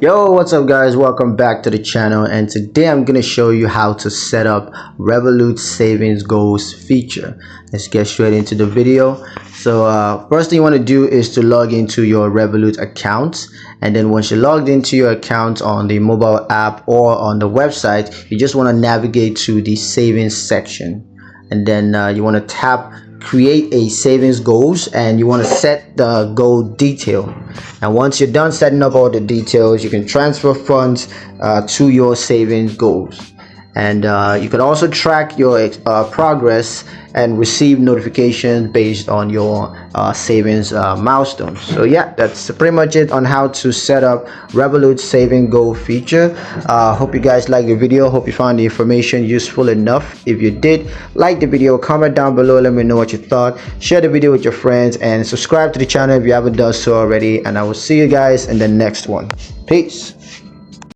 Yo, what's up guys? Welcome back to the channel, and today I'm gonna show you how to set up Revolut savings goals feature. Let's get straight into the video. So first thing you want to do is to log into your Revolut account, and then once you're logged into your account on the mobile app or on the website, you just want to navigate to the savings section, and then you want to tap create a savings goals, and you want to set the goal detail. And once you're done setting up all the details, you can transfer funds to your savings goals, and you can also track your progress and receive notifications based on your savings milestones. So yeah, that's pretty much it on how to set up Revolut saving goal feature. Hope you guys like the video. Hope you found the information useful enough. If you did, like the video, comment down below, let me know what you thought, share the video with your friends, and subscribe to the channel if you haven't done so already. And I will see you guys in the next one. Peace.